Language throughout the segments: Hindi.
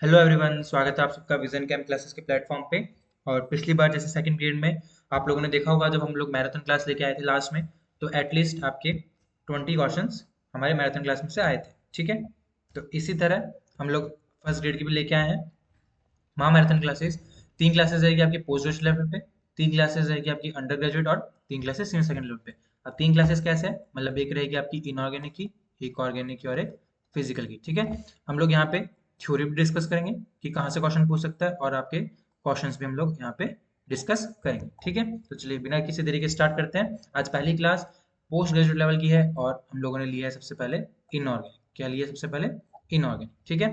हेलो एवरीवन, स्वागत है आप सबका विजन कैम क्लासेस के प्लेटफॉर्म पे। और पिछली बार जैसे सेकंड ग्रेड में आप लोगों ने देखा होगा, जब हम लोग मैराथन क्लास लेके आए थे लास्ट में, तो एटलीस्ट आपके 20 क्वेश्चंस हमारे मैराथन क्लास में से आए थे। ठीक है, तो इसी तरह हम लोग फर्स्ट ग्रेड की भी लेके आए हैं महा मैराथन क्लासेस। 3 क्लासेस रहेगी आपकी पोस्ट ग्रेजुएट लेवल पे, 3 क्लासेस रहेगी आपकी अंडर ग्रेजुएट, और 3 क्लासेस सीनियर सेकंड लेवल पे। अब 3 क्लासेस कैसे है, मतलब एक रहेगी आपकी इनऑर्गेनिक की, एक ऑर्गेनिक की और एक फिजिकल की। ठीक है, हम लोग यहाँ पे थ्योरी भी डिस्कस करेंगे कि कहाँ से क्वेश्चन पूछ सकता है, और आपके क्वेश्चंस भी हम लोग यहाँ पे डिस्कस करेंगे। ठीक है, तो चलिए बिना किसी देरी के स्टार्ट करते हैं। आज पहली क्लास पोस्ट ग्रेजुएट लेवल की है, और हम लोगों ने लिया है सबसे पहले इनऑर्गेनिक। क्या लिया सबसे पहले? इनऑर्गेनिक। ठीक है,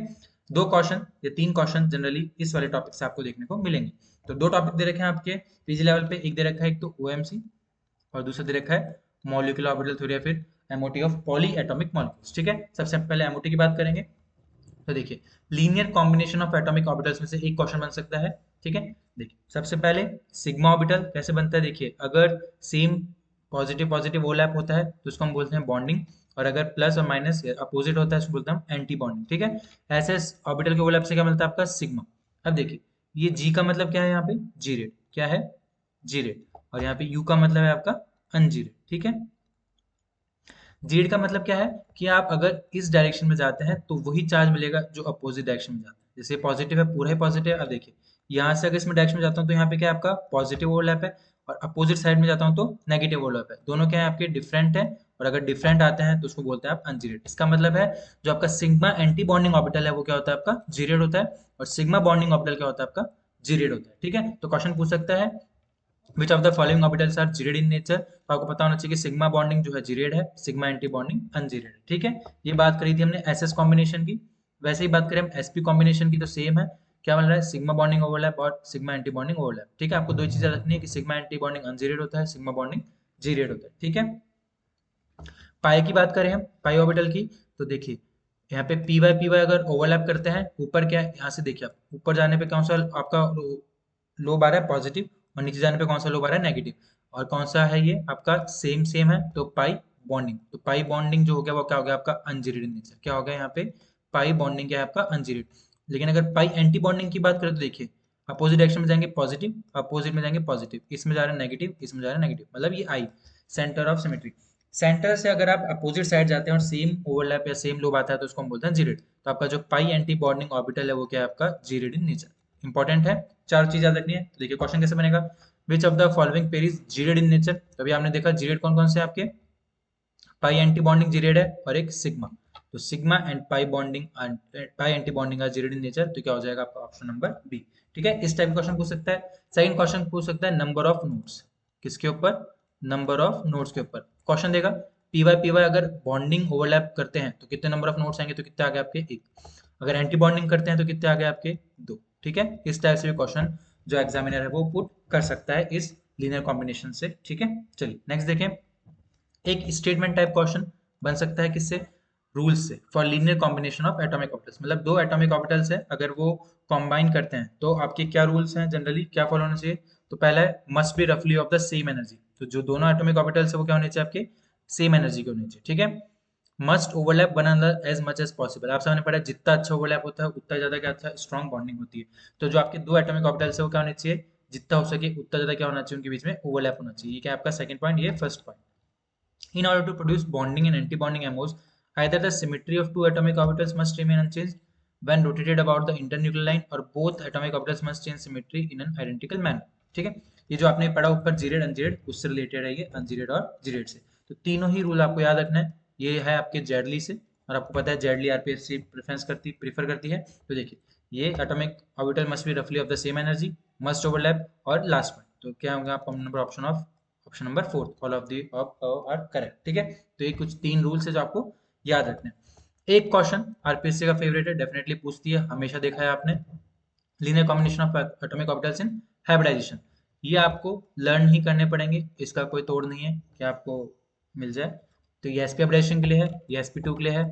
2 क्वेश्चन या 3 क्वेश्चन जनरली इस वाले टॉपिक से आपको देखने को मिलेंगे। तो 2 टॉपिक दे रखे हैं आपके पीजी लेवल पे। एक दे रखा है, एक तो ओएमसी, और दूसरा दे रखा है मॉलिक्यूलर ऑर्बिटल थ्योरी, या फिर MOT of poly atomic molecules. ठीक है, सबसे पहले एमओटी की बात करेंगे। तो देखिए, linear combination of atomic orbitals में से एक क्वेश्चन बन सकता है। ठीक है, देखिए सबसे पहले सिग्मा ऑर्बिटल कैसे बनता है। देखिए, अगर सेम पॉजिटिव पॉजिटिव ओवरलैप होता है तो उसको हम बोलते हैं बॉन्डिंग, और अगर प्लस और माइनस अपोजिट होता है उसको बोलते हैं हम एंटी बॉन्डिंग। ठीक है, ऐसे ऑर्बिटल के ओवरलैप से क्या मिलता है आपका? सिग्मा। अब देखिए, ये जी का मतलब क्या है यहाँ पे? जी रेड। क्या है? जी रेड। और यहाँ पे यू का मतलब है आपका अनजी रेड। ठीक है, जेड का मतलब क्या है कि आप अगर इस डायरेक्शन में जाते हैं तो वही चार्ज मिलेगा जो अपोजिट डायरेक्शन में जाता है। जैसे पॉजिटिव है, पूरा ही पॉजिटिव है। अब देखिए, यहाँ से अगर इसमें डायरेक्शन में जाता हूँ तो यहाँ पे क्या है आपका? पॉजिटिव ओवरलैप है, और अपोजिट साइड में जाता हूँ तो नेगेटिव ओवरलैप है। दोनों क्या है आपके? डिफरेंट है। और अगर डिफरेंट आते हैं तो उसको बोलते हैं आप अनजीरेड। इसका मतलब है जो आपका सिग्मा एंटी बॉन्डिंग ऑर्बिटल है वो क्या होता है आपका? जीरेड होता है, और सिग्मा बॉन्डिंग ऑर्बिटल क्या होता है आपका? जीरेड होता है। ठीक है, तो क्वेश्चन पूछ सकता है which of the following orbitals are gerade in nature. तो आपको पता होना चाहिए कि सिग्मा बॉन्डिंग जो है जीरेड है, सिग्मा एंटी बॉन्डिंग अनजीरेड है। ठीक है, ये बात करी थी हमने एसएस कॉम्बिनेशन की। वैसे ही बात करें हम एसपी कॉम्बिनेशन की तो सेम है। क्या मिल रहा है? सिग्मा बॉन्डिंग ओवरलैप और सिग्मा एंटी बॉन्डिंग ओवरलैप। ठीक है, आपको दो चीजें रखनी है कि सिग्मा एंटी बॉन्डिंग अनजीरेड होता है, सिग्मा बॉन्डिंग जीरेड होता है। ठीक है, पाई की बात करें हम, पाई ऑर्बिटल की, तो देखिए यहाँ पे पी वाई अगर ओवरलैप करते हैं, ऊपर क्या है, यहाँ से देखिए आप ऊपर जाने पे कौन सा आपका लोब आ रहा है? पॉजिटिव। और नीचे जाने पे कौन सा लोब आ रहा है? नेगेटिव। और कौन सा है ये आपका? सेम सेम है, तो पाई बॉन्डिंग। तो पाई बॉन्डिंग जो हो गया वो क्या हो गया आपका? Ungeared in nature. क्या हो गया यहाँ पे? पाई बॉन्डिंग क्या है आपका? अनजीरेड। लेकिन अगर पाई एंटी बॉन्डिंग की बात करें तो देखिए, अपोजिट डायरेक्शन में जाएंगे पॉजिटिव, अपोजिट में जाएंगे पॉजिटिव, इसमें जा रहा है नेगेटिव, इसमें जा रहा है नेगेटिव, मतलब ये आई सेंटर ऑफ सिमेट्री। सेंटर से अगर आप अपोजिट साइड जाते हैं और सेम ओवरलैप या सेम लोब आता है तो उसको हम बोलते हैं जीरेड। तो आपका जो पाई एंटी बॉन्डिंग ऑर्बिटल है वो क्या है आपका? Geared in nature. इंपॉर्टेंट है, 4 चीज याद रखनी है। तो देखिए क्वेश्चन कैसे बनेगा, विच of the following pair is geared in nature. तो अभी आपने देखा जीरेड कौन कौन से आपके? पाई एंटी बॉन्डिंग जीरेड है, और एक सिग्मा। तो sigma and pi bonding, pi anti bonding are gerade in nature, तो क्या हो जाएगा आपका? Option number B. ठीक है, इस टाइप क्वेश्चन पूछ सकता है। सेकंड क्वेश्चन पूछ सकता है नंबर ऑफ नोड्स। किसके ऊपर? नंबर ऑफ नोड्स के ऊपर क्वेश्चन देगा। पी वाई अगर बॉन्डिंग ओवरलैप करते हैं तो कितने नंबर ऑफ नोड्स आएंगे? तो कितने आ गए आपके? एक। अगर एंटी बॉन्डिंग करते हैं तो कितने आ गए आपके? दो। ठीक है, इस टाइप से भी क्वेश्चन जो एग्जामिनर है वो पुट कर सकता है इस लीनियर कॉम्बिनेशन से। ठीक है, चलिए नेक्स्ट देखें। एक स्टेटमेंट टाइप क्वेश्चन बन सकता है किससे? रूल्स से। For linear combination of atomic orbitals, मतलब दो एटॉमिक ऑर्बिटल्स है, अगर वो कॉम्बाइन करते हैं तो आपके क्या रूल्स हैं, जनरली क्या फॉलो होना चाहिए? तो पहला है मस्ट बी रफली ऑफ द सेम एनर्जी। तो जो दोनों एटॉमिक ऑर्बिटल्स है वो क्या होने चाहिए आपके? सेम एनर्जी के होने चाहिए। ठीक है, must overlap one another as much as possible. आप सबने पढ़ा है, जितना अच्छा ओवरलैप होता है उतना ज्यादा क्या अच्छा स्ट्रॉन्ग बॉन्डिंग होती है। तो जो आपके दो एटॉमिक ऑर्बिटल्स है वो क्या होने चाहिए? जितना हो सके उतना ज्यादा क्या होना चाहिए? उनके बीच में ओवरलैप होना चाहिए। ये क्या आपका सेकंड पॉइंट, ये first point. In order to produce bonding and anti-bonding MOs, either the symmetry of two atomic orbitals must remain unchanged when rotated about the internuclear line, or both atomic orbitals must change symmetry in an identical manner. ठीक है, ये जो आपने पढ़ा ऊपर जीरेड अनजीरेड, उससे रिलेटेड है ये अनजीरेड और जीरेड से। तो तीनों ही रूल आपको याद रखना है। ये है आपके जेडली से, और आपको पता है जेडली आरपीएससी प्रेफर करती है। तो देखिए, ये एटॉमिक ऑर्बिटल मस्ट बी रफली of the same energy, must overlap, और लास्ट पॉइंट तो क्या होगा आपका number option number fourth, all of the of are correct. ठीक है, तो ये कुछ 3 रूल्स है जो आपको याद रखने हैं। एक क्वेश्चन आरपीएससी का फेवरेट है, डेफिनेटली पूछती है, हमेशा देखा है आपने, linear combination of atomic orbitals in hybridization. ये आपको लर्न ही करने पड़ेंगे, इसका कोई तोड़ नहीं है कि आपको मिल जाए। तो ये एसपी हाइब्रिडाइजेशन के लिए है, ये sp2 के लिए है,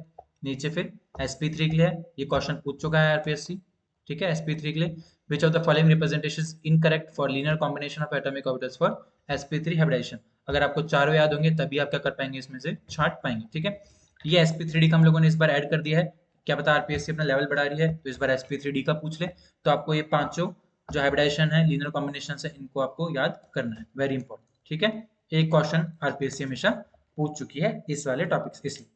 नीचे फिर sp3 के लिए है। ये क्वेश्चन पूछ चुका है आरपीएससी। ठीक है, sp3 के लिए which of the following representation incorrect for linear combination of atomic orbitals for sp3 hybridization. अगर आपको चारों याद होंगे तभी आप क्या कर पाएंगे, इसमें से छांट पाएंगे। ठीक है, ये sp3d का हम लोगों ने इस बार ऐड कर दिया है। क्या पता आरपीएससी अपना लेवल बढ़ा रही है तो इस बार sp3d का पूछ ले। तो आपको ये पांचों जो हाइब्रिडाइजेशन है, लीनियर कॉम्बिनेशन है, इनको आपको याद करना है, वेरी इंपॉर्टेंट। ठीक है, एक क्वेश्चन आरपीएससी हमेशा पूछ चुकी है इस वाले टॉपिक्स, इसलिए।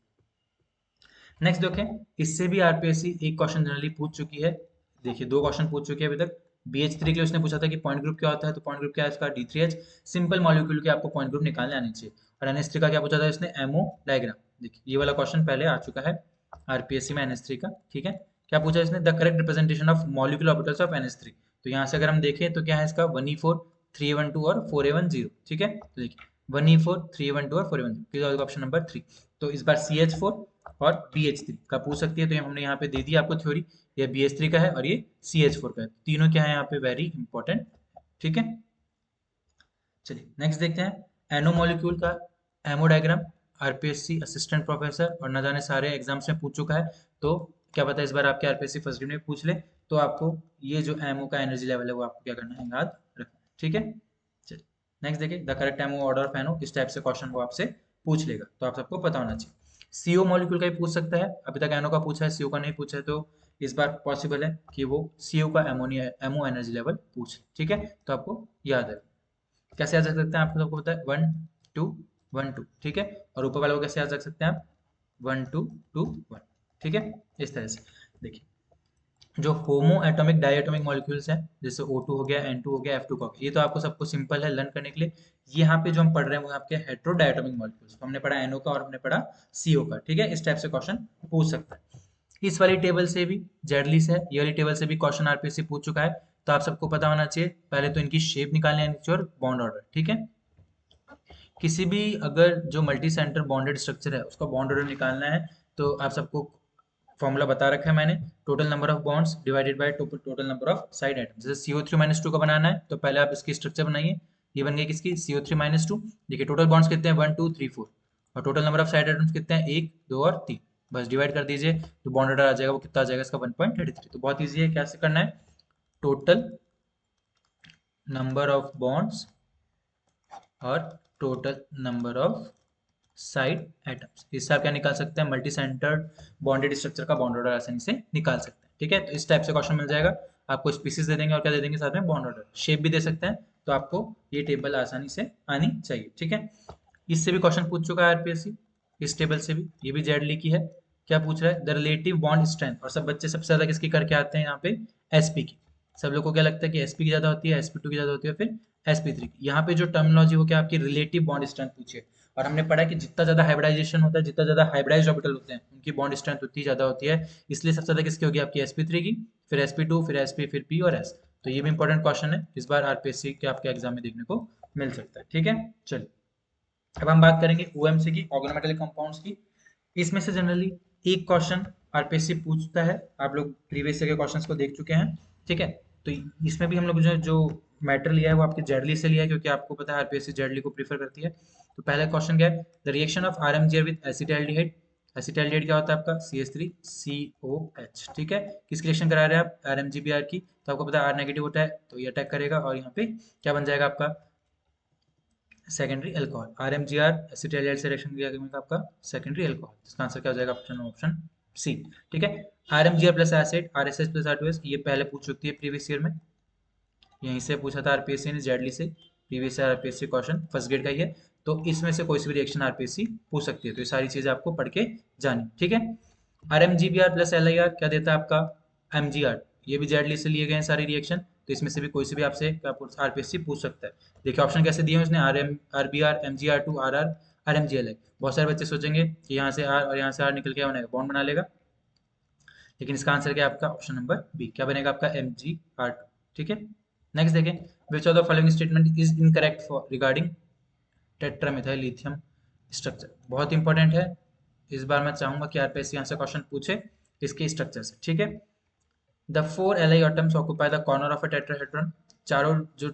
नेक्स्ट देखें, इससे भी आरपीएससी एक क्वेश्चन जनरली पूछ चुकी है। देखिए, दो क्वेश्चन पूछ चुकी है अभी तक। BH3 के लिए उसने पूछा था कि पॉइंट ग्रुप क्या होता है, तो पॉइंट ग्रुप क्या है इसका, D3H। सिंपल मॉलिक्यूल के आपको पॉइंट ग्रुप निकालने आने चाहिए। और NH3 का क्या पूछा था इसने, एमओ डायग्राम। देखिए, ये वाला क्वेश्चन पहले आ चुका है आरपीएससी में NH3 का। ठीक है, क्या पूछा इसने, the correct representation of molecular orbitals of NH3। तो यहाँ से अगर हम देखें तो क्या है इसका, 1e4 3a12 और 4a10। ठीक है, तो देखिए 1e4 3a12 और 4a10, ऑप्शन नंबर 3। तो इस बार CH4 और BH3 का पूछ सकती है, तो ये हमने यहाँ पे दे दिया आपको थ्योरी। ये BH3 का है और ये CH4 का है, तीनों क्या है यहाँ पे, वेरी इंपॉर्टेंट। ठीक है, चलिए नेक्स्ट देखते हैं एनो मॉलिक्यूल का MO diagram. RPSC assistant professor और न जाने सारे एग्जाम्स में पूछ चुका है, तो क्या पता इस बार आपके आरपीएससी फर्स्ट ग्रेड में पूछ ले। तो आपको ये जो एमओ का एनर्जी लेवल है वो आपको क्या करना है, याद रखना। ठीक है, चलिए नेक्स्ट देखिए, the correct MO order of NO, इस टाइप से क्वेश्चन वो आपसे पूछ लेगा, तो आप सबको पता होना चाहिए। सीओ मॉलिक्यूल का भी पूछ सकता है, अभी तक एनो का पूछा है, सीओ का नहीं पूछा है, तो इस बार पॉसिबल है कि वो सीओ का एमोनिया एमओ एनर्जी लेवल पूछ ले। ठीक है, तो आपको याद है। कैसे याद रख सकते हैं, आपको सबको पता है, 1 2 1 2। ठीक है, और ऊपर वाले को कैसे याद रख सकते हैं आप, 1 2 2 1। ठीक है, इस तरह से। देखिए, जो होमो एटॉमिक डायटोमिक मॉलिक्यूल्स हैं, जैसे O2 हो गया, N2 हो गया, F2 का हो गया, ये तो आपको सबको सिंपल है लर्न करने के लिए। यहाँ पे जो हम पढ़ रहे हैं वो आपके हेट्रो डायटोमिक मॉलिक्यूल्स, हमने पढ़ा NO का और हमने पढ़ा CO का। ठीक है, इस टाइप से क्वेश्चन पूछ सकता है। इस वाली टेबल से भी, जेडली से, ये वाली टेबल से भी क्वेश्चन आरपीएससी पूछ चुका है, तो आप सबको पता होना चाहिए। पहले तो इनकी शेप निकालनी आनी चाहिए और बॉन्ड ऑर्डर। ठीक है, किसी भी अगर जो मल्टी सेंटर बॉन्डेड स्ट्रक्चर है उसका बॉन्ड ऑर्डर निकालना है, तो आप सबको फॉर्मूला बता रखा है मैंने, total number of bonds divided by total number of side atoms. जैसे CO3 - 2 का बनाना है तो पहले आप इसकी स्ट्रक्चर बनाइए। ये बन गई किसकी, CO3 - 2। देखिए टोटल बॉन्ड्स कितने हैं, 1 2 3 4, और total number of side atoms कितने हैं, 1 2 और 3। बस डिवाइड कर दीजिए, तो बॉन्ड ऑर्डर आ जाएगा, वो कितना आ जाएगा इसका, 1.33। तो बहुत ईजी है, कैसे करना है, टोटल नंबर ऑफ बॉन्ड्स और total number of side atoms, इससे आप क्या निकाल सकते हैं, मल्टी सेंटर्ड बॉन्डेड स्ट्रक्चर का बॉन्ड ऑर्डर आसानी से निकाल सकते हैं। ठीक है, तो इस टाइप से क्वेश्चन मिल जाएगा आपको, स्पीसीज दे देंगे और क्या दे देंगे साथ में, बॉन्ड ऑर्डर, शेप भी दे सकते हैं। तो आपको ये टेबल आसानी से आनी चाहिए। ठीक है, इससे भी क्वेश्चन पूछ चुका है आरपीएससी, इस टेबल से भी। ये भी जेड ली की है। क्या पूछ रहा है, द रिलेटिव बॉन्ड स्ट्रेंथ, और सब बच्चे सबसे ज्यादा किसकी करके आते हैं यहाँ पे, एसपी की। सब लोग को क्या लगता है कि एसपी की ज्यादा होती है, sp2 की ज्यादा होती है, फिर sp3 की। यहाँ पे जो टर्मिनोलॉजी वो क्या आपकी रिलेटिव बॉन्ड स्ट्रेंथ पूछी है। और हमने पढ़ा कि जितना ज्यादा हाइब्रिडाइजेशन होता है, जितना ज्यादा हाइब्रिडाइज्ड ऑर्बिटल होते हैं, उनकी बॉन्ड स्ट्रेंथ उतनी ज्यादा होती है। इसलिए सबसे ज्यादा किसकी होगी, आपकी sp3 की, फिर sp2, फिर sp, फिर p और s। तो ये भी इंपॉर्टेंट क्वेश्चन है, इस बार आरपीएससी के आपके एग्जाम में देखने को मिल सकता है। ठीक है, चलिए अब हम बात करेंगे ओएमसी की, ऑर्गेनोमेटेलिक कंपाउंड्स की। इसमें से जनरली एक क्वेश्चन आरपीएससी पूछता है, आप लोग प्रीवियस ईयर के क्वेश्चंस को देख चुके हैं। ठीक है, तो इसमें भी हम लोग जो मैटर लिया है वो आपके जेडली से लिया है, क्योंकि आपको पता है आरपीएससी जेडली को प्रीफर करती है। तो पहला क्वेश्चन क्या है, the reaction of RMgR with acetaldehyde. Acetaldehyde क्या होता है आपका, CH3COH। ठीक है, किसकी रिएक्शन करा रहे हैं आप, आरएमजीबीआर की। तो आपको पता है आर नेगेटिव होता है, तो ये अटैक करेगा, और यहाँ पे क्या बन जाएगा आपका, सेकेंडरी अल्कोहल। आरएमजीआर एसिटाइल से रिएक्शन किया जाएगा आपका सेकेंडरी अल्कोहल। इसका आंसर क्या हो जाएगा, ऑप्शन ऑप्शन सी। ठीक है, RMgR plus acid, RSS plus R2S, ये पहले पूछ चुकी है प्रीवियस ईयर में, यहीं से पूछा था आरपीएससी ने जेडली से। Previous year RPSC question first grade का ही है, तो इसमें से कोई सी भी रिएक्शन आरपीएससी पूछ सकती है। तो ये सारी चीजें आपको पढ़ के जानी। ठीक है, आरएमजीबीआर प्लस LIR क्या देता है आपका, MGR। ये भी जेडली से लिए गए हैं सारी रिएक्शन, तो इसमें से भी कोई से भी आपसे आरपीएससी पूछ सकता है। देखिए ऑप्शन कैसे दिए हैं उसने, RBR, MGR2, RR, RMGL। बहुत सारे बच्चे सोचेंगे कि यहाँ से R और यहाँ से R निकल के क्या बनेगा, बॉन्ड बना लेगा, लेकिन इसका आंसर क्या है आपका, ऑप्शन नंबर बी, क्या बनेगा आपका, MGR2। ठीक है, नेक्स्ट देखें, which of the following statement is incorrect for regarding tetramethyl lithium structure. बहुत इंपॉर्टेंट है, इस बार मैं चाहूंगा कि आरपीएससी यहाँ से क्वेश्चन पूछे इसके स्ट्रक्चर से। ठीक है, the 4 Li atoms occupy the corner of a tetrahedron. चारों जो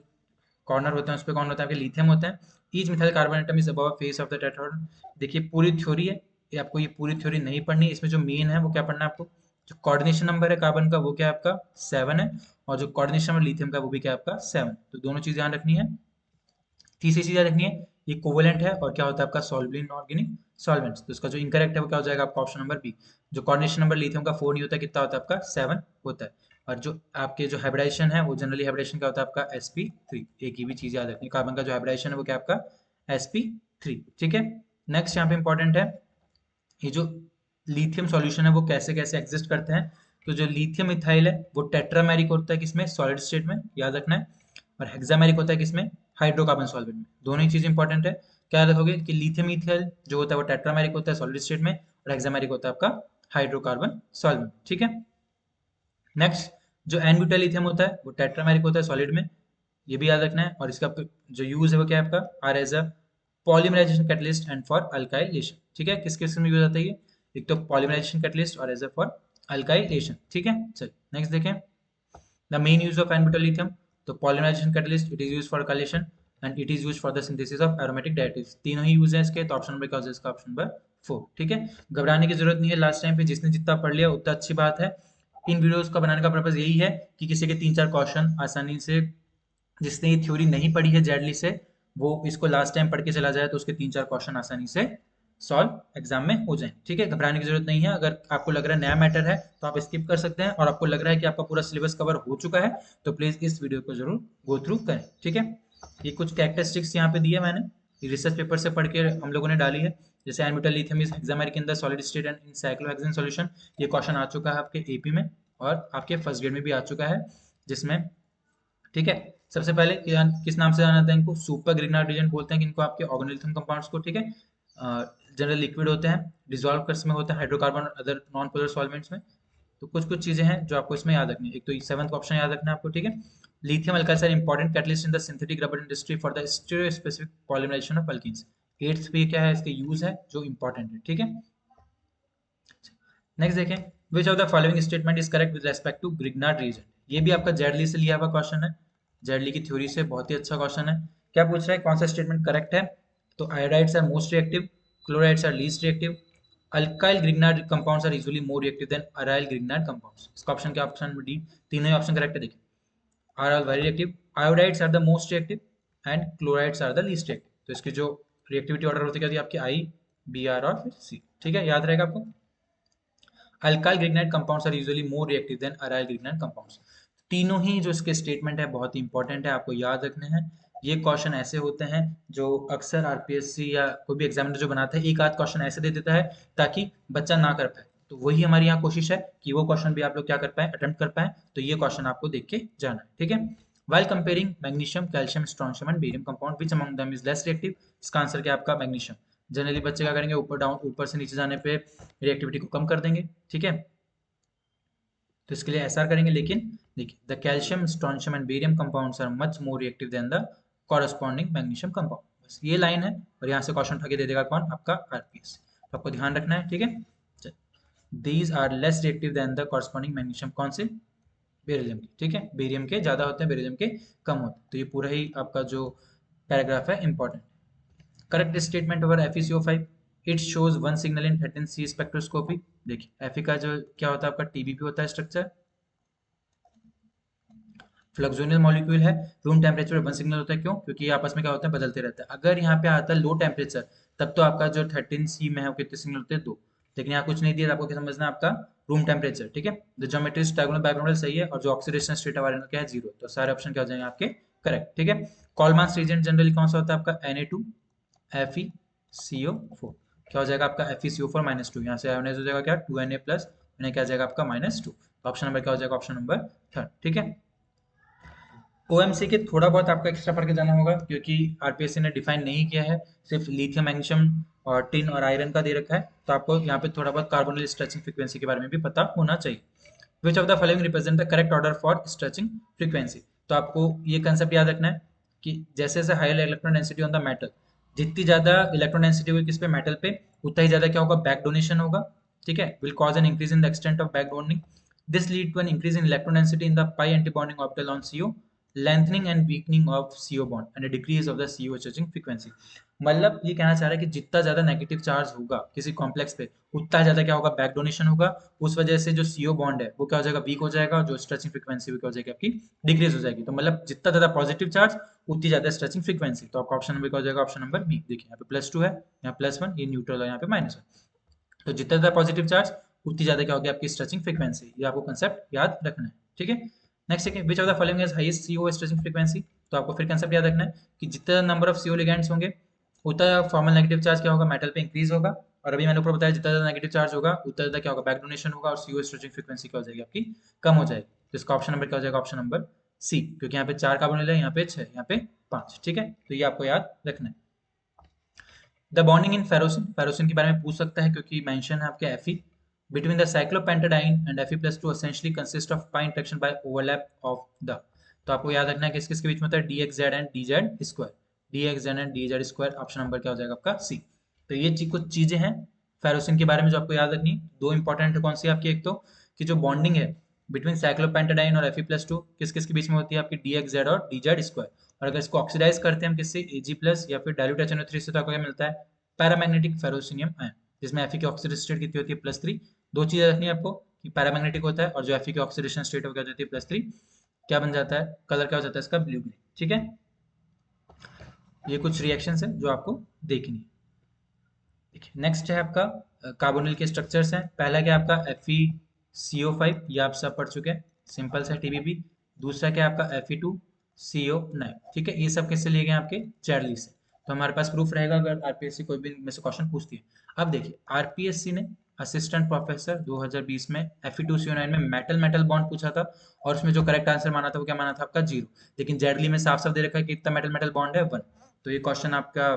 कॉर्नर होते हैं उस पर कौन होता है, आपके लिथियम होते हैं। Each methyl carbon atom is above face of the tetrahedron. देखिए पूरी थ्योरी है, ये आपको ये पूरी थ्योरी नहीं पढ़नी, इसमें जो मेन है वो क्या पढ़ना है आपको, जो कोऑर्डिनेशन नंबर है कार्बन का वो क्या है आपका 7 है, और जो कोऑर्डिनेशन नंबर लिथियम का वो भी क्या है आपका 7। तो दोनों चीज ध्यान रखनी है। तीसरी चीज याद रखनी है, ये कोवलेंट है और क्या होता है आपका सॉल्युबल इन ऑर्गेनिक सॉल्वेंट्स। तो इसका जो इनकरेक्ट है वो क्या हो जाएगा आपका, ऑप्शन नंबर बी। जो कोऑर्डिनेशन नंबर लिथियम का 4 नहीं होता, कितना होता है आपका 7 होता है। और जो आपके जो हाइब्रिडाइजेशन है वो जनरली हाइब्रिडाइजेशन क्या होता है आपका sp3। एक ही भी चीज याद रखनी, कार्बन का जो हाइब्रिडाइजेशन है वो क्या आपका sp3। ठीक है। नेक्स्ट यहाँ पे इंपॉर्टेंट है ये जो लिथियम सॉल्यूशन है वो कैसे कैसे एग्जिस्ट करते हैं। तो जो लिथियम इथाइल है वो टेट्रामेरिक होता है किसमें, सॉलिड स्टेट में, याद रखना है। और हेक्सामेरिक होता है किसमें, हाइड्रोकार्बन सॉल्वेंट में। दोनों ही चीज इंपॉर्टेंट है। क्या रखोगे कि लिथियम इथाइल जो होता है वो टेट्रामेरिक होता है सॉलिड स्टेट में, और हेक्सामेरिक होता है आपका हाइड्रोकार्बन सॉल्वेंट। ठीक है। नेक्स्ट जो एन ब्यूटाइल लिथियम होता है वो टेट्रामेरिक होता है सॉलिड में, ये भी याद रखना है। और इसका जो यूज है वो क्या है आपका, are as a polymerization catalyst and for alkylation. ठीक है, किस किस में यूज आता है ये, एक तो पॉलीमराइजेशन कैटलिस्ट और एज अ फॉर अल्काइलेशन। ठीक है, चलिए नेक्स्ट देखें। The main use of n butyl lithium, तो polymerization catalyst, it is use for alkylation and it is use for the synthesis of aromatic derivatives. तीनों ही यूज है इसके, तो ऑप्शन नंबर क्या हो जाएगा इसका, ऑप्शन नंबर 4। ठीक है, घबराने की जरूरत नहीं है। लास्ट टाइम पे जिसने जितना पढ़ लिया उतना अच्छी बात है। इन वीडियोस का बनाने का पर्पज यही है कि किसी के 3-4 क्वेश्चन आसानी से, जिसने ये थ्योरी नहीं पढ़ी है जेडली से, वो इसको लास्ट टाइम पढ़ के चला जाए तो उसके 3-4 क्वेश्चन आसानी से सॉल्व एग्जाम में हो जाए। ठीक है, घबराने की जरूरत नहीं है। अगर आपको लग रहा है नया मैटर है तो आप स्किप कर सकते हैं, और आपको लग रहा है कि आपका पूरा सिलेबस कवर हो चुका है तो प्लीज इस वीडियो को जरूर गो थ्रू करें। ठीक है, ये कुछ कैरेक्टरिस्टिक्स यहाँ पे दिए मैंने, रिसर्च पेपर से पढ़ के हम लोगों ने डाली है। जैसे n butyl lithium is hexameric in the solid state and in cyclohexane solution, ये क्वेश्चन आ चुका है आपके एपी में और आपके फर्स्ट ग्रेड में भी आ चुका है, जिसमें ठीक है सबसे पहले किस नाम से जाना जाता है इनको, सुपर ग्रिग्नार्ड रिएजेंट बोलते हैं इनको, आपके ऑर्गेनिलिथम कंपाउंड्स को। ठीक है, जनरल लिक्विड होते हैं, डिसॉल्व कर में होता है हाइड्रोकार्बन और अदर नॉन पोलर सॉल्वेंट्स में। तो कुछ कुछ चीजें हैं जो आपको इसमें याद रखनी है। एक तो सेवंथ ऑप्शन याद रखना है आपको। ठीक है, lithium alkyls are important catalyst in the synthetic rubber industry for the stereo specific polymerization of alkenes. Eighth पे क्या है, इसके यूज है जो इंपॉर्टेंट है। ठीक है, नेक्स्ट देखें, which of the following statement is correct with respect to Grignard reagent. ये भी आपका जेडली से लिया हुआ क्वेश्चन है, जेडली की थ्योरी से, बहुत ही अच्छा क्वेश्चन है। क्या पूछ रहा है, कौन सा स्टेटमेंट करेक्ट है। तो iodides are most reactive, chlorides are least reactive, alkyl Grignard compounds are usually more reactive than aryl Grignard compounds. इसका ऑप्शन क्या, ऑप्शन डी, तीनों ही ऑप्शन करेक्ट है। देखिए, R are very reactive, iodides are the most reactive and chlorides are the least reactive. तो इसकी जो रिएक्टिविटी ऑर्डर होती है आपकी आई, बी, आर और फिर सी। ठीक है, याद रहेगा आपको। Alkyl Grignard compounds are usually more reactive than aryl Grignard compounds. तीनों ही जो इसके स्टेटमेंट है बहुत ही इंपॉर्टेंट है, आपको याद रखने हैं। ये क्वेश्चन ऐसे होते हैं जो अक्सर आरपीएससी या कोई भी एग्जामिनर जो बनाता है एक आध क्वेश्चन ऐसे दे देता है ताकि बच्चा ना कर पाए। तो वही हमारी यहाँ कोशिश है कि वो क्वेश्चन भी आप लोग क्या कर पाए, अटेम्प्ट कर पाए। तो ये क्वेश्चन आपको देख के जाना है। ठीक है, while comparing magnesium, calcium, strontium and barium compound, which among them is less reactive. इसका आंसर क्या आपका, मैग्नीशियम। जनरली बच्चे क्या करेंगे, ऊपर डाउन, ऊपर से नीचे जाने पे रिएक्टिविटी को कम कर देंगे। ठीक है, तो इसके लिए एसआर करेंगे। लेकिन देखिए, the calcium, strontium and barium compounds are much more reactive than the corresponding magnesium compound. बस ये लाइन है, और यहाँ से क्वेश्चन उठा के दे देगा कौन, आपका आरपीएस। तो आपको ध्यान रखना है। ठीक है, these are less reactive than the corresponding magnesium, कौन से, बेरिलियम के। ठीक है, बेरियम के ज्यादा होते हैं, बेरिलियम के कम होते हैं। तो ये पूरा ही आपका जो पैराग्राफ है important. Correct statement over FeCO5, it shows one signal in 13C spectroscopy. देखिए Fe का जो क्या होता है आपका, TBP होता है स्ट्रक्चर, फ्लक्सोनियल मॉलिक्यूल है, रूम टेम्परेचर वन सिग्नल होता है। क्यों, क्योंकि ये आपस में क्या होता है, बदलते रहता है। अगर यहाँ पे आता है लो टेम्परेचर तब तो आपका जो 13C में है वो कितने सिग्नल होते हैं, 2। लेकिन यहाँ कुछ नहीं दिया, आपको क्या समझना है, आपका रूम टेम्परेचर। ठीक है, द ज्योमेट्री डायगोनल बायगोनल सही है, और जो ऑक्सीडेशन स्टेट है क्या है, 0। तो सारे ऑप्शन क्या हो जाएंगे आपके करेक्ट। ठीक है, कॉलमार्क्स रीजेंट जनरली कौन सा होता है आपका, Na2 FeCO4। क्या हो जाएगा आपका, FeCO4 -2। यहाँ से आयोनाइज हो जाएगा क्या, 2Na प्लस, क्या हो जाएगा आपका -2। ऑप्शन नंबर क्या हो जाएगा, ऑप्शन नंबर 3। ठीक है, ओएमसी के थोड़ा बहुत आपको एक्स्ट्रा पढ़ के जाना होगा, क्योंकि आरपीएससी ने डिफाइन नहीं किया है, सिर्फ लिथियम, मैग्नीशियम और टिन और आयरन का दे रखा है। तो आपको यहाँ पे थोड़ा बहुत कार्बोनिल स्ट्रेचिंग फ्रीक्वेंसी के बारे में भी पता होना चाहिए। विच of the following represent the correct order for stretching frequency. तो आपको ये कंसेप्ट याद रखना है कि जैसे जैसे higher electron density on the metal, जितनी ज्यादा इलेक्ट्रॉन डेंसिटी होगी किस पे, मेटल पे, उतना ही ज्यादा क्या होगा, बैक डोनेशन होगा। ठीक है, will cause an increase in the extent of back bonding. This lead to an increase in electron density in the pi anti bonding orbital on CO, lengthening and weakening of CO bond and a decrease of the CO charging frequency। मतलब ये कहना चाह रहा है कि जितना ज्यादा नेगेटिव चार्ज होगा किसी कॉम्प्लेक्स पे, उतना ज्यादा क्या होगा, बैक डोनेशन होगा। उस वजह से जो CO बॉन्ड है वो क्या हो जाएगा, वीक हो जाएगा, और जो स्ट्रेचिंग फ्रीक्वेंसी वो क्या हो जाएगी आपकी, डिक्रीज हो जाएगी। तो मतलब जितना ज्यादा पॉजिटिव चार्ज उतनी ज्यादा स्ट्रेचिंग फ्रीक्वेंसी। तो आपका ऑप्शन नंबर क्या हो जाएगा, ऑप्शन नंबर बी। देखिए यहाँ पे +2 है, यहाँ +1, ये न्यूट्रल है, यहाँ पे -1। तो जितना ज्यादा पॉजिटिव चार्ज उतनी ज़्यादा क्या होगी आपकी स्ट्रेचिंग फ्रीक्वेंसी। ये आपको कंसेप्ट याद रखना है, ठीक है। नेक्स्ट है which of the following is highest CO stretching frequency. तो आपको फिर कंसेप्ट याद रखना है कि जितना नंबर ऑफ CO लिगेंड्स होंगे उतना फॉर्मल नेगेटिव चार्ज क्या होगा मेटल पे इंक्रीज होगा, और अभी मैंने ऊपर बताया जितना ज़्यादा नेगेटिव चार्ज होगा उतना ज़्यादा क्या होगा बैक डोनेशन होगा और CO स्ट्रेचिंग फ्रीक्वेंसी क्या हो जाएगी आपकी कम हो जाएगी। तो इसका ऑप्शन नंबर क्या हो जाएगा, ऑप्शन नंबर सी, क्योंकि यहाँ पे 4 कार्बोनिल है, यहाँ पे 6, यहाँ पे 5, ठीक है। तो ये आपको याद रखना है। The bonding in ferrocene, ferrocene के बारे में पूछ सकता है क्योंकि मेंशन है आपके Fe between the cyclopentadiene and Fe+2 essentially consist of pi interaction by overlap of the। तो आपको याद रखना है किस किस के बीच में होता है dxz and dz square, dxz and dz square, option number क्या हो जाएगा आपका सी। तो ये कुछ चीजें हैं फेरोसिन के बारे में जो आपको याद रखनी। दो इंपॉर्टेंट है कौन सी आपकी, एक तो कि जो बॉन्डिंग है बिटवीन साइक्लोपेंटाडाइन और Fe+2 किस किस के बीच में होती है आपकी dxz और dz स्क्वायर, और अगर इसको ऑक्सीडाइज करते हैं हम किससे Ag+ या फिर डाइल्यूट HNO3 से तो आपको क्या मिलता है पैरामैग्नेटिक फेरोसिनियम आयन, जिसमें Fe की ऑक्सीडेशन स्टेट कितनी होती है +3। दो चीजें रखनी है आपको कि पैरामैग्नेटिक होता है और जो Fe की ऑक्सीडेशन स्टेट हो क्या जाती है +3, क्या बन जाता है कलर क्या हो जाता है इसका ब्लू ग्रीन, ठीक है। ये कुछ रिएक्शंस है जो आपको देखनी है। देखिए नेक्स्ट है आपका कार्बोनिल के स्ट्रक्चर्स हैं। पहला क्या आपका FeCO5, ये आप सब पढ़ चुके हैं, सिंपल सा TBB। दूसरा क्या आपका Fe2CO9, ठीक है। ये सब किससे लिए गए आपके जर्ली से। तो हमारे पास प्रूफ रहेगा अगर आरपीएससी कोई भी में से क्वेश्चन पूछती है। अब देखिए आरपीएससी ने असिस्टेंट प्रोफेसर 2020 में Fe2CO9 में मेटल मेटल बॉन्ड पूछा था, और उसमें जो करेक्ट आंसर माना था वो क्या माना था आपका 0, लेकिन जेडली में साफ साफ दे रखा है कि कितना मेटल मेटल बॉन्ड है 1। तो ये क्वेश्चन आपका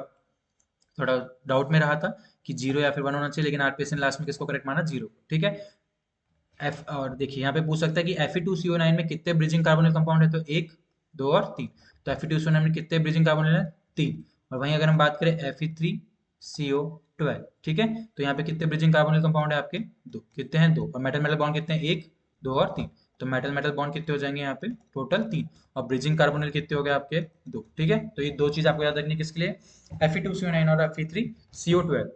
थोड़ा डाउट में रहा था कि 0 या फिर 1 होना चाहिए, लेकिन आरपीएससी ने लास्ट में किसको करेक्ट माना 0, ठीक है। एफ और देखिए यहाँ पे पूछ सकता है कि Fe2CO9 में कितने ब्रिजिंग कार्बोनिल कंपाउंड है, तो 1, 2 और 3। तो Fe2CO9 में कितने ब्रिजिंग कार्बोनिल है 3। और वहीं अगर हम बात करें Fe3CO12, ठीक है, तो यहाँ पे कितने ब्रिजिंग कार्बोनिल कंपाउंड है आपके 2, कितने हैं 2, और मेटल मेटल बॉन्ड कितने हैं 1, 2 और 3। तो मेटल मेटल बॉन्ड कितने हो जाएंगे यहाँ पे टोटल 3, और ब्रिजिंग कार्बोनिल कितने हो गए आपके 2, ठीक है। तो ये दो चीज आपको याद रखनी है किसके लिए, Fe2CO9 और Fe3CO12।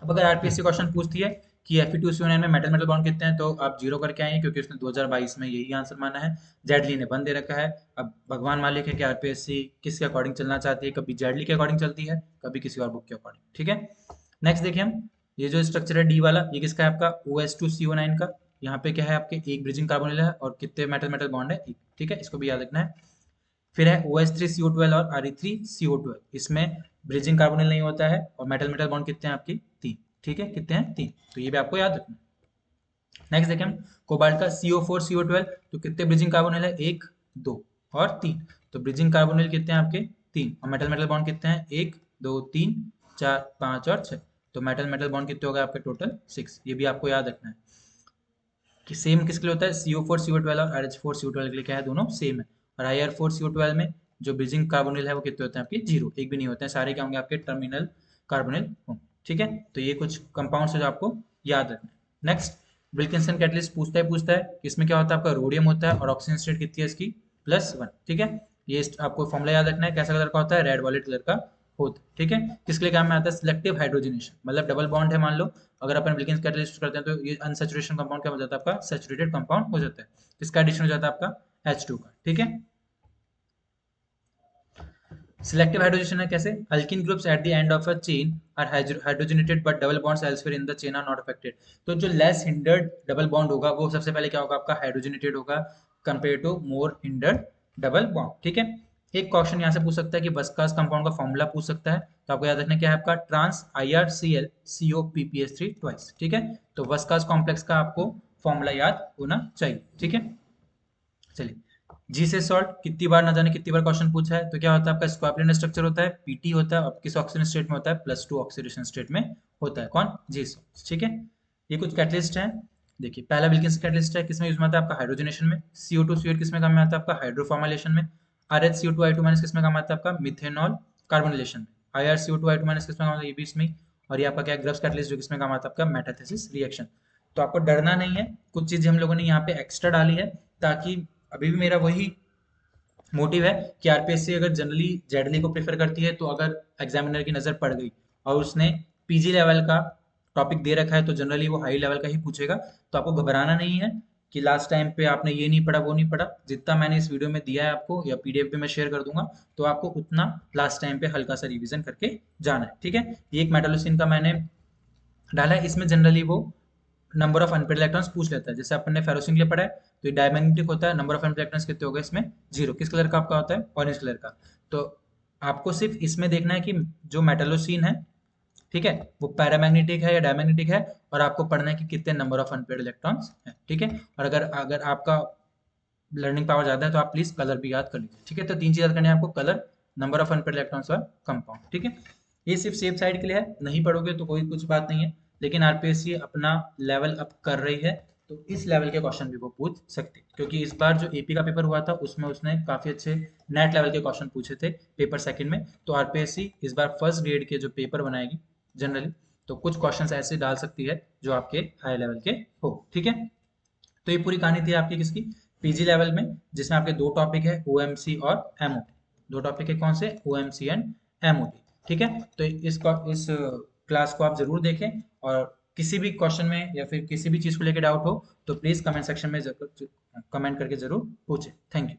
अब अगर आरपीएससी क्वेश्चन पूछती है कि Fe2CO9 में मेटल मेटल बॉन्ड कितने हैं, तो आप 0 करके आएंगे क्योंकि उसने 2022 में यही आंसर माना है। जेडली ने 1 दे रखा है। अब भगवान मालिक है कि आरपीएससी किसके अकॉर्डिंग चलना चाहती है, कभी जेडली के अकॉर्डिंग चलती है, कभी किसी और बुक के अकॉर्डिंग, ठीक है। नेक्स्ट देखिए हम, ये जो स्ट्रक्चर है डी वाला, ये किसका है आपका OH2CO9 का। यहाँ पे क्या है आपके एक ब्रिजिंग कार्बोनिल है और कितने मेटल मेटल बॉन्ड है, एक, ठीक है, इसको भी याद रखना है। फिर है OH3CO12 और Re3CO12, इसमें ब्रिजिंग कार्बोनिल नहीं होता है, और मेटल मेटल बॉन्ड कितने हैं आपके 3, ठीक है, कितने हैं 3। तो ये भी आपको याद रखना है। नेक्स्ट देखें हम कोबाल्ट का CO4CO12, तो कितने ब्रिजिंग कार्बोनिल है 1, 2 और 3। तो ब्रिजिंग कार्बोनिल कितने हैं आपके 3, और मेटल मेटल बॉन्ड कितने हैं 1, 2, 3, 4, 5 और 6। तो मेटल मेटल बॉन्ड कितने हो गए आपके टोटल 6। ये भी आपको याद रखना है कि सेम किसके लिए होता है CO4CO12 और RH4CO12 के लिए क्या है, दोनों सेम है। और IR4CO12 में जो ब्रिजिंग कार्बोनिल है वो कितने होते हैं आपके 0, एक भी नहीं होते हैं, सारे क्या होंगे आपके टर्मिनल कार्बोनिल होंगे, ठीक है। तो ये कुछ कंपाउंड्स है जो आपको याद रखना है। नेक्स्ट विल्किंसन कैटलिस्ट पूछता है इसमें क्या होता है आपका रोडियम होता है और ऑक्सीजन स्टेट कितनी है इसकी +1, ठीक है। ये आपको फॉर्मूला याद रखना है, कैसा कलर का होता है, रेड वॉलेट कलर का होता है, ठीक है। किसके लिए काम में आता है, सिलेक्टिव हाइड्रोजनेशन, मतलब डबल बॉन्ड है मान लो, अगर अपन विल्किंस कैटलिस्ट करते हैं तो ये अनसैचुरेशन कंपाउंड क्या हो जाता है आपका सैचुरेटेड कंपाउंड हो जाता है, इसका एडिशन हो जाता है आपका H2 का, ठीक है। सिलेक्टिव हाइड्रोजनेशन है कैसे, alkyne groups at the end of a chain are hydrogenated but double bonds elsewhere in the chain are not affected. तो जो लेस हिंडर्ड डबल बॉन्ड होगा वो सबसे पहले क्या होगा आपका हाइड्रोजनेटेड होगा compare to more hindered double bond, ठीक है। एक क्वेश्चन यहाँ से पूछ सकता है कि बसकास कंपाउंड का फॉर्मूला पूछ सकता है, तो आपको याद रखना क्या है आपका ट्रांस IRCl COPPH3 ट्वाइस, ठीक है। तो बसकास कॉम्प्लेक्स का आपको फॉर्मूला याद होना चाहिए, ठीक है। चलिए जी से सॉल्ट कितनी बार ना जाने कितनी बार क्वेश्चन पूछा है, तो क्या होता है आपका स्क्वायर स्ट्रक्चर होता है पीटी होता है, और किस ऑक्सीजन स्टेट में होता है +2 ऑक्सीडेशन स्टेट में होता है, कौन जी सॉल्ट, ठीक है। ये कुछ कैटलिस्ट है, देखिए पहला विल्किंसन कैटलिस्ट है, किसमें यूज में आता है आपका हाइड्रोजनेशन में। CO2 किसमें काम में आता है आपका हाइड्रोफॉर्मेलेशन में। RHCO2I2- किसमें काम आता है आपका मिथेनॉल कार्बोनिलेशन में। IRCO2I2- किसमें काम आता है ये भी इसमें ही। और ये आपका क्या ग्रब्स कैटलिस्ट जो किसमें काम आता है आपका मेटाथेसिस रिएक्शन। तो आपको डरना नहीं है, कुछ चीजें हम लोगों ने यहाँ पे एक्स्ट्रा डाली है, ताकि अभी भी मेरा वही मोटिव है कि आरपीएससी अगर जनरली जेडली को प्रेफर करती है, तो अगर एग्जामिनर की नज़र पड़ गई और उसने पीजी लेवल का टॉपिक दे रखा है तो जनरली वो हाई लेवल का ही पूछेगा। तो आपको घबराना नहीं है कि लास्ट टाइम पे आपने ये नहीं पढ़ा वो नहीं पढ़ा, जितना मैंने इस वीडियो में दिया है आपको या पीडीएफ भी मैं शेयर कर दूंगा, तो आपको उतना लास्ट टाइम पे हल्का सा रिवीजन करके जाना है, ठीक है। ये एक मेटालोसिन का मैंने डाला है, इसमें जनरली वो नंबर ऑफ अनपेड इलेक्ट्रॉन्स पूछ लेता है। जैसे अपन ने फेरोसिन के लिए पढ़ा है, तो ये डायमैग्नेटिक होता है, नंबर ऑफ अनपेड इलेक्ट्रॉन्स कितने हो गए इसमें, 0। किस कलर का आपका होता है, ऑरेंज कलर का। तो आपको सिर्फ इसमें देखना है कि जो मेटलोसिन है, ठीक है, वो पैरामैग्नेटिक है या डायमैग्नेटिक है, और आपको पढ़ना है कि कितने नंबर ऑफ अनपेड इलेक्ट्रॉन्स हैं, ठीक है। और अगर अगर आपका लर्निंग पावर ज्यादा है तो आप प्लीज कलर भी याद कर लीजिए, ठीक है। तो 3 चीज याद करनी है आपको, colour, number of unpaired electrons और कंपाउंड, ठीक है। ये सिर्फ सेफ साइड के लिए है, नहीं पढ़ोगे तो कोई कुछ बात नहीं है, लेकिन आरपीएससी अपना लेवल अप कर रही है, तो इस लेवल के क्वेश्चन भी वो पूछ सकते हैं। क्योंकि इस बार जो एपी का पेपर हुआ था उसमें उसने काफी अच्छे नेट लेवल के क्वेश्चन पूछे थे पेपर सेकंड में। तो आरपीएससी इस बार फर्स्ट ग्रेड के जो पेपर बनाएगी जनरली, तो कुछ क्वेश्चंस ऐसे डाल सकती है जो आपके हाई लेवल के हो, ठीक है। तो ये पूरी कहानी थी आपकी किसकी, पीजी लेवल में, जिसमें आपके 2 टॉपिक है, ओएमसी और एमओटी। 2 टॉपिक है कौन से, ओएमसी एंड एमओटी, ठीक है। तो इस क्लास को आप जरूर देखें, और किसी भी क्वेश्चन में या फिर किसी भी चीज को लेकर डाउट हो तो प्लीज कमेंट सेक्शन में कमेंट करके जरूर पूछें। Thank you.